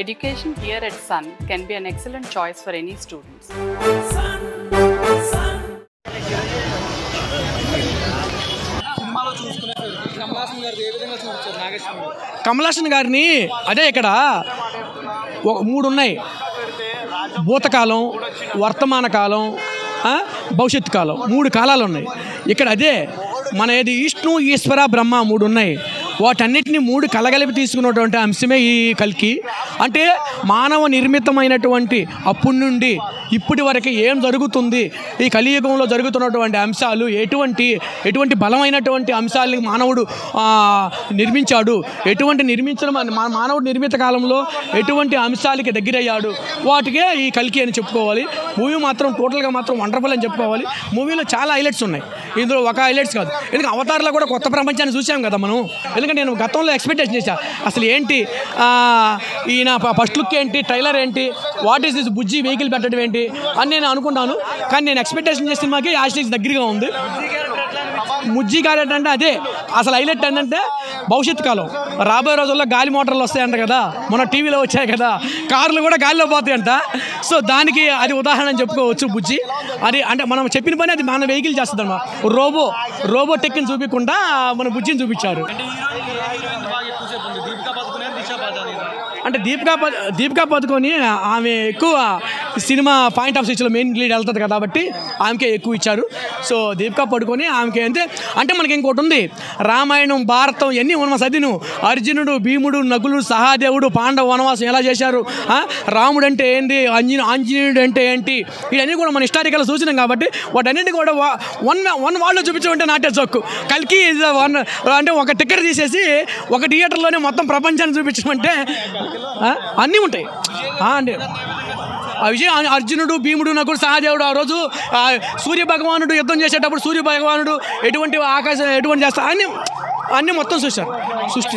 Education here at Sun can be an excellent choice for any students. Kamal Haasan గారిని అదే ఇక్కడ మూడు ఉన్నాయి, భూతకాలం, వర్తమాన కాలం, భవిష్యత్తు కాలం, మూడు కాలాలు ఉన్నాయి ఇక్కడ. అదే మన ఏది విష్ణు ఈశ్వర బ్రహ్మ మూడు ఉన్నాయి, వాటన్నిటిని మూడు కలగలిపి తీసుకున్నటువంటి అంశమే ఈ కల్కి. అంటే మానవ నిర్మితమైనటువంటి అప్పటి నుండి ఇప్పటి వరకు ఏం జరుగుతుంది, ఈ కలియుగంలో జరుగుతున్నటువంటి అంశాలు ఎటువంటి బలమైనటువంటి అంశాలని మానవుడు నిర్మించాడు, మానవుడు నిర్మిత కాలంలో ఎటువంటి అంశాలకి దగ్గరయ్యాడు, వాటికే ఈ కల్కి అని చెప్పుకోవాలి. మూవీ మాత్రం టోటల్గా మాత్రం వండర్ఫుల్ అని చెప్పుకోవాలి. మూవీలో చాలా హైలైట్స్ ఉన్నాయి, ఇందులో ఒక హైలైట్స్ కాదు. ఎందుకంటే అవతార్లో కూడా కొత్త ప్రపంచాన్ని చూసాం కదా మనం. ఎందుకంటే నేను గతంలో ఎక్స్పెక్టేషన్ చేశా, అసలు ఏంటి ఈయన ఫస్ట్ లుక్ ఏంటి, ట్రైలర్ ఏంటి, what is this Bujji vehicle పెట్టడం ఏంటి అని నేను అనుకున్నాను. కానీ నేను ఎక్స్పెక్టేషన్ చేసిన మాకే యాస్టీస్ దగ్గరగా ఉంది. ముజ్జి క్యారెక్టర్ అంటే అదే అసలు హైలైట్ ఏంటంటే భవిష్యత్తు కాలం, రాబోయే రోజుల్లో గాలి మోటార్లు వస్తాయంట కదా, మన టీవీలో వచ్చాయి కదా, కార్లు కూడా గాలిలో పోతాయంట. సో దానికి అది ఉదాహరణ అని చెప్పుకోవచ్చు బుజ్జి. అది అంటే మనం చెప్పిన పని అది మన వెహికల్ చేస్తుంది అన్నమాట. రోబో టెక్ని చూపించకుండా మన బుజ్జిని చూపించారు. అంటే దీపికా పదుకొని ఆమె ఎక్కువ సినిమా పాయింట్ ఆఫ్ సిచ్లో మెయిన్ లీడ్ వెళ్తుంది కాబట్టి ఆమెకే ఎక్కువ ఇచ్చారు. సో దీపికా పడుకొని ఆమెకి అంటే మనకి ఇంకోటి ఉంది, రామాయణం, భారతం ఇవన్నీ మనం చదివిను. అర్జునుడు, భీముడు, నకులుడు, సహాదేవుడు, పాండవ వనవాసం ఎలా చేశారు, రాముడు అంటే ఏంటి, ఆంజనేయుడు అంటే ఏంటి, ఇవన్నీ కూడా మన హిస్టారికల్ చూసినాం కాబట్టి వాటన్నింటి కూడా వన్ వాళ్ళు చూపించమంటే నాటే జోక్కు. కల్కి వన్ అంటే ఒక టికెట్ తీసేసి ఒక థియేటర్లోనే మొత్తం ప్రపంచాన్ని చూపించమంటే అన్నీ ఉంటాయి. అంటే ఆ విజయం అర్జునుడు, భీముడు, నకుడు, సహదేవుడు, ఆ రోజు సూర్య భగవానుడు యుద్ధం చేసేటప్పుడు సూర్య భగవానుడు ఎటువంటి ఆకాశం ఎటువంటి చేస్తా అన్నీ మొత్తం చూశారు. సృష్టి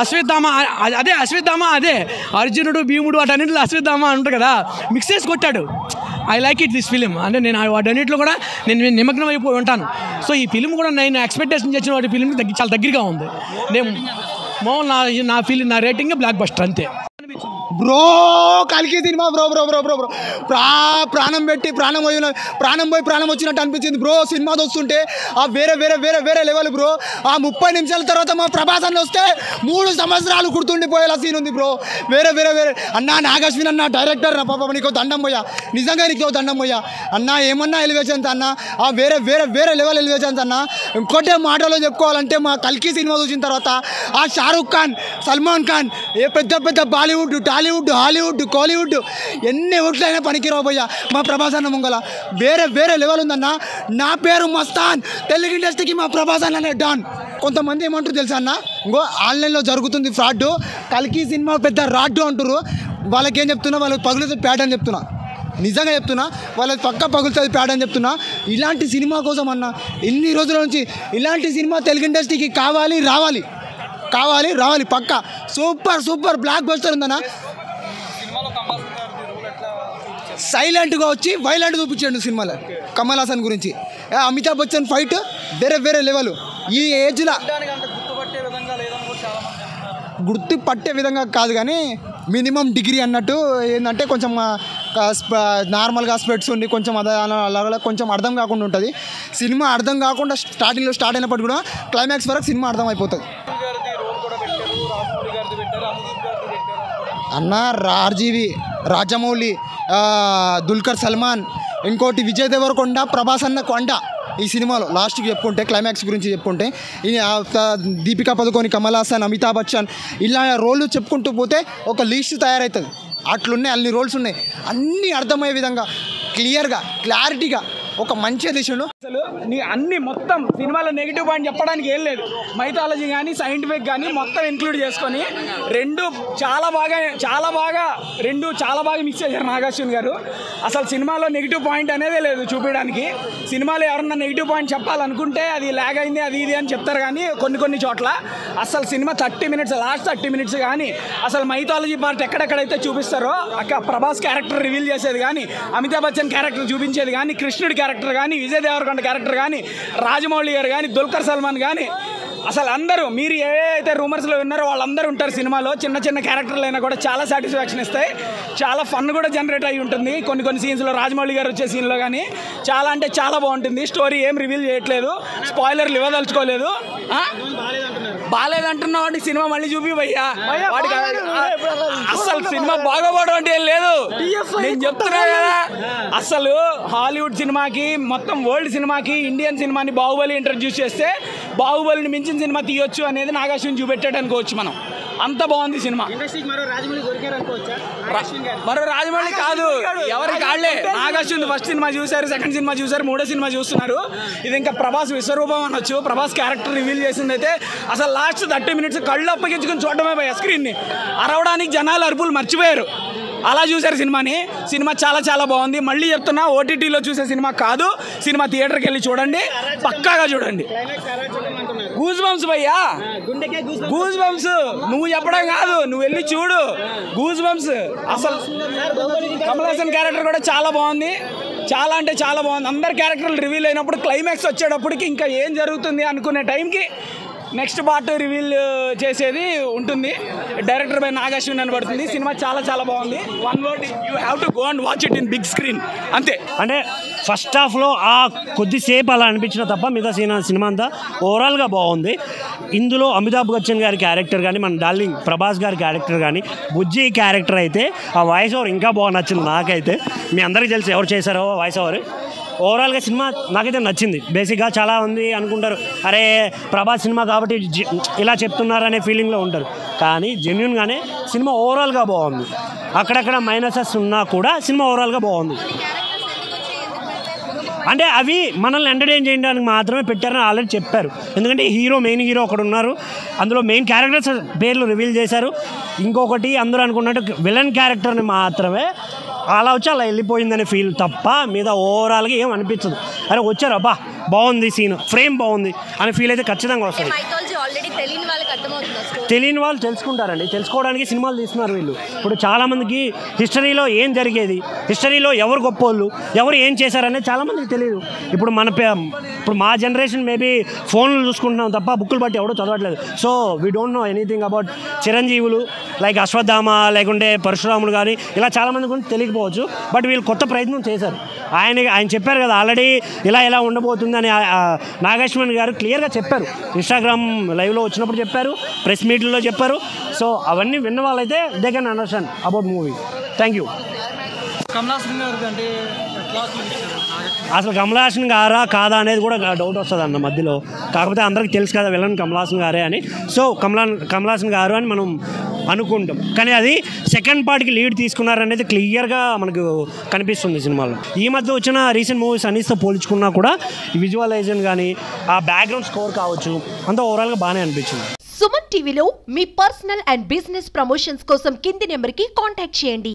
అశ్వత్థామ అదే అర్జునుడు, భీముడు వాటన్నింటిలో అశ్వత్థామ అంటారు కదా, మిక్స్ చేసి కొట్టాడు. I like it this film. అంటే నేను వాటన్నింటిలో కూడా నేను నిమగ్నం అయిపోయి ఉంటాను. సో ఈ ఫిలిం కూడా నేను ఎక్స్పెక్టేషన్ చేసిన వాటి ఫిలింకి చాలా దగ్గరగా ఉంది. నేను నా రేటింగ్ బ్లాక్ బస్టర్ అంతే. బ్రో కల్కి cinema bro bro bro bro bro ప్రాణం పెట్టి ప్రాణం పోయి ప్రాణం వచ్చినట్టు అనిపించింది బ్రో. సినిమా చూస్తుంటే ఆ వేరే వేరే వేరే వేరే లెవెల్ బ్రో. ఆ 30 నిమిషాల తర్వాత మా ప్రభాస్ అన్న వస్తే 3 సంవత్సరాలు గుర్తుండిపోయేలా సీన్ ఉంది బ్రో. వేరే వేరే వేరే అన్నా నాగశ్విన్ అన్న డైరెక్టర్ నా పాప నీకు దండం పోయా, నిజంగా నీకు దండం పోయా అన్న. ఏమన్నా ఎలివేషన్స్ అన్న, ఆ వేరే వేరే వేరే లెవెల్ ఎలివేషన్స్ అన్న. ఇంకోటే మాటలో చెప్పుకోవాలంటే మా కల్కి సినిమా చూసిన తర్వాత ఆ షారుఖ్ ఖాన్, సల్మాన్ ఖాన్, ఏ పెద్ద పెద్ద బాలీవుడ్, టాలీవుడ్, హాలీవుడ్, కోలీవుడ్ ఎన్ని ఓట్లైనా పనికిరావు పోయా మా ప్రభాస్ అన్న ముంగల. వేరే వేరే లెవెల్ ఉందన్న. నా పేరు మస్తాన్, తెలుగు ఇండస్ట్రీకి మా ప్రభాస్ అన్ననే డాన్. కొంతమంది ఏమంటారు తెలుసా అన్న, ఇంకో ఆన్లైన్లో జరుగుతుంది ఫ్రాడ్, కల్కి సినిమా పెద్ద రాడ్డు అంటారు. వాళ్ళకేం చెప్తున్నా, వాళ్ళకి పగులుతుంది ప్యాడ్ అని చెప్తున్నా. నిజంగా చెప్తున్నా, వాళ్ళకి పక్క పగులుతుంది ప్యాడ్ అని చెప్తున్నా. ఇలాంటి సినిమా కోసం అన్న ఎన్ని రోజుల నుంచి ఇలాంటి సినిమా తెలుగు ఇండస్ట్రీకి రావాలి పక్క. సూపర్ బ్లాక్ బస్టర్ ఉందన్న. సైలెంట్గా వచ్చి వైలెంట్ చూపించాడు సినిమాలో కమల్ హాసన్ గురించి. అమితాబ్ బచ్చన్ ఫైట్ వేరే వేరే లెవెల్. ఈ ఏజ్లో గుర్తుపట్టే విధంగా కాదు కానీ మినిమం డిగ్రీ అన్నట్టు ఏంటంటే కొంచెం నార్మల్గా స్పెట్స్ ఉండి కొంచెం అలా కొంచెం అర్థం కాకుండా ఉంటుంది సినిమా. అర్థం కాకుండా స్టార్టింగ్లో స్టార్ట్ అయినప్పుడు కూడా క్లైమాక్స్ వరకు సినిమా అర్థం అయిపోతుంది అన్న. ఆర్జీవి, రాజమౌళి, దుల్కర్ సల్మాన్, ఇంకోటి విజయ్ దేవరకొండ, ప్రభాస్ అన్న కొండ ఈ సినిమాలో లాస్ట్కి చెప్పుకుంటే, క్లైమాక్స్ గురించి చెప్పుకుంటే దీపికా పదుకొని, కమల్ హాసన్, అమితాబ్ బచ్చన్ ఇలా రోళ్ళు చెప్పుకుంటూ పోతే ఒక లిస్ట్ తయారవుతుంది. అట్లున్నాయి, అన్ని రోల్స్ ఉన్నాయి. అన్నీ అర్థమయ్యే విధంగా క్లియర్గా క్లారిటీగా ఒక మంచి దిశను. అసలు నీ అన్ని మొత్తం సినిమాలో నెగిటివ్ పాయింట్ చెప్పడానికి ఏం లేదు. మైథాలజీ కానీ సైంటిఫిక్ కానీ మొత్తం ఇంక్లూడ్ చేసుకొని రెండు చాలా బాగా మిక్స్ చేశారు నాగార్జున గారు. అసలు సినిమాలో నెగిటివ్ పాయింట్ అనేదే లేదు చూపించడానికి. సినిమాలో ఎవరన్నా నెగిటివ్ పాయింట్ చెప్పాలనుకుంటే అది లాగ్ అయింది అది ఇది అని చెప్తారు కానీ కొన్ని చోట్ల అసలు సినిమా 30 మినిట్స్ లాస్ట్ 30 మినిట్స్ కానీ అసలు మైథాలజీ పార్ట్ ఎక్కడెక్కడైతే చూపిస్తారో ప్రభాస్ క్యారెక్టర్ రివీల్ చేసేది కానీ, అమితాబ్ బచ్చన్ క్యారెక్టర్ చూపించేది కానీ, కృష్ణుడి క్యారెక్టర్ కానీ, విజయ్ దేవరకొండ క్యారెక్టర్ కానీ, రాజమౌళి గారు కానీ, దుల్కర్ సల్మాన్ కానీ అసలు అందరూ మీరు ఏవైతే రూమర్స్లో విన్నారో వాళ్ళందరూ ఉంటారు సినిమాలో. చిన్న చిన్న క్యారెక్టర్లు అయినా కూడా చాలా సాటిస్ఫాక్షన్ ఇస్తాయి. చాలా ఫన్ కూడా జనరేట్ అయ్యి ఉంటుంది. కొన్ని సీన్స్లో రాజమౌళి గారు వచ్చే సీన్లో కానీ చాలా అంటే చాలా బాగుంటుంది. స్టోరీ ఏం రివీల్ చేయట్లేదు, స్పాయిలర్లు ఇవ్వదలుచుకోలేదు. బాగాలేదంటున్నా వాడికి సినిమా మళ్ళీ చూపి భయ్యా, వాడికి అసలు సినిమా బాగోపోవడం అంటే ఏం లేదు. నేను చెప్తున్నా కదా, అసలు హాలీవుడ్ సినిమాకి మొత్తం వరల్డ్ సినిమాకి ఇండియన్ సినిమాని బాహుబలి ఇంట్రడ్యూస్ చేస్తే బాహుబలిని మించిన సినిమా తీయొచ్చు అనేది నాగార్జున చూపెట్టాడు అనుకోవచ్చు మనం. అంత బాగుంది సినిమా. మరో రాజమౌళి కాదు, ఎవరికి కాళ్లే. నాగార్జున ఫస్ట్ సినిమా చూశారు, సెకండ్ సినిమా చూశారు, మూడో సినిమా చూస్తున్నారు. ఇది ఇంకా ప్రభాస్ విశ్వరూపం అనొచ్చు. ప్రభాస్ క్యారెక్టర్ రివీల్ చేసింది అయితే అసలు లాస్ట్ 30 minutes కళ్ళు అప్పగించుకుని చూడటమే పోయా స్క్రీన్ని. అరవడానికి జనాలు అరుపులు మర్చిపోయారు. అలా చూశారు సినిమాని. సినిమా చాలా చాలా బాగుంది. మళ్ళీ చెప్తున్నా, ఓటీటీలో చూసే సినిమా కాదు, సినిమా థియేటర్కి వెళ్ళి చూడండి, పక్కాగా చూడండి. గూస్ బంప్స్ భయ్యా, గూస్ బంప్స్. నువ్వు చెప్పడం కాదు, నువ్వు వెళ్ళి చూడు. Goose bumps. అసలు కమల్ హాసన్ క్యారెక్టర్ కూడా చాలా బాగుంది, చాలా అంటే చాలా బాగుంది. అందరు క్యారెక్టర్లు రివీల్ అయినప్పుడు క్లైమాక్స్ వచ్చేటప్పటికి ఇంకా ఏం జరుగుతుంది అనుకునే టైంకి నెక్స్ట్ పార్ట్ రివీల్ చేసేది ఉంటుంది. డైరెక్టర్ బై నాగార్జున అని పడుతుంది. సినిమా చాలా చాలా బాగుంది. One word, you have to go and watch it in big screen, అంతే. అంటే ఫస్ట్ హాఫ్లో ఆ కొద్దిసేపు అలా అనిపించిన తప్ప మిగతా సినిమా అంతా ఓవరాల్గా బాగుంది. ఇందులో అమితాబ్ బచ్చన్ గారి క్యారెక్టర్ కానీ, మన డార్లింగ్ ప్రభాస్ గారి క్యారెక్టర్ కానీ, బుజ్జి క్యారెక్టర్ అయితే ఆ వాయిస్ ఓవర్ ఇంకా బాగా నచ్చింది నాకైతే. మీ అందరికీ తెలుసు ఎవరు చేశారో వాయిస్ ఓవర్. ఓవరాల్గా సినిమా నాకైతే నచ్చింది. బేసిక్గా చాలా మంది అనుకుంటారు, అరే ప్రభాస్ సినిమా కాబట్టి ఇలా చెప్తున్నారు అనే ఫీలింగ్లో ఉంటారు. కానీ జెన్యున్గానే సినిమా ఓవరాల్గా బాగుంది. అక్కడక్కడ మైనసెస్ ఉన్నా కూడా సినిమా ఓవరాల్గా బాగుంది. అంటే అవి మనల్ని ఎంటర్టైన్ చేయడానికి మాత్రమే పెట్టారని ఆల్రెడీ చెప్పారు. ఎందుకంటే మెయిన్ హీరో ఒకడు ఉన్నారు, అందులో మెయిన్ క్యారెక్టర్స్ పేర్లు రివీల్ చేశారు. ఇంకొకటి అందరూ అనుకున్నట్టు విలన్ క్యారెక్టర్ని మాత్రమే అలా వచ్చి అలా వెళ్ళిపోయిందనే ఫీల్ తప్ప మీద ఓవరాల్గా ఏం అనిపించదు. అరే వచ్చారు, అబ్బా బాగుంది సీన్, ఫ్రేమ్ బాగుంది అనే ఫీల్ అయితే ఖచ్చితంగా వస్తుంది. తెలియని వాళ్ళు తెలుసుకుంటారండి. తెలుసుకోవడానికి సినిమాలు తీస్తున్నారు వీళ్ళు. ఇప్పుడు చాలామందికి హిస్టరీలో ఏం జరిగేది, హిస్టరీలో ఎవరు గొప్పోళ్ళు, ఎవరు ఏం చేశారనేది చాలామందికి తెలియదు. ఇప్పుడు ఇప్పుడు మా జనరేషన్ మేబీ ఫోన్లు చూసుకుంటున్నాం తప్ప బుక్కులు బట్టి ఎవడో చదవట్లేదు. So we don't know anything about చిరంజీవులు, లైక్ అశ్వత్థామ, లేకుంటే పరశురాములు కానీ ఇలా చాలామంది గురించి తెలియకపోవచ్చు. బట్ వీళ్ళు కొత్త ప్రయత్నం చేశారు. ఆయన చెప్పారు కదా ఆల్రెడీ ఇలా ఉండబోతుంది అని. నాగార్జున గారు క్లియర్గా చెప్పారు, ఇన్స్టాగ్రామ్ లైవ్లో వచ్చినప్పుడు చెప్పారు, ప్రెస్ మీట్లో చెప్పారు. సో అవన్నీ విన్న వాళ్ళైతే they can understand about movie. Thank you. అసలు కమల్ హాసన్ గారా కాదా అనేది కూడా డౌట్ వస్తుంది అన్న మధ్యలో. కాకపోతే అందరికీ తెలుసు కదా విలన్ కమల్ హాసన్ గారే అని. సో కమల్ హాసన్ గారు అని మనం అనుకుంటాం. కానీ అది సెకండ్ పార్ట్కి లీడ్ తీసుకున్నారనేది క్లియర్గా మనకు కనిపిస్తుంది సినిమాలో. ఈ మధ్య వచ్చిన రీసెంట్ మూవీస్ అన్నిటితో పోల్చుకున్నా కూడా విజువలైజేషన్ కానీ, ఆ బ్యాక్గ్రౌండ్ స్కోర్ కావచ్చు, అంతా ఓవరాల్గా బాగానే అనిపించింది. సుమన్ టీవీలో మీ పర్సనల్ అండ్ బిజినెస్ ప్రమోషన్స్ కోసం కింది నెంబర్కి కాంటాక్ట్ చేయండి.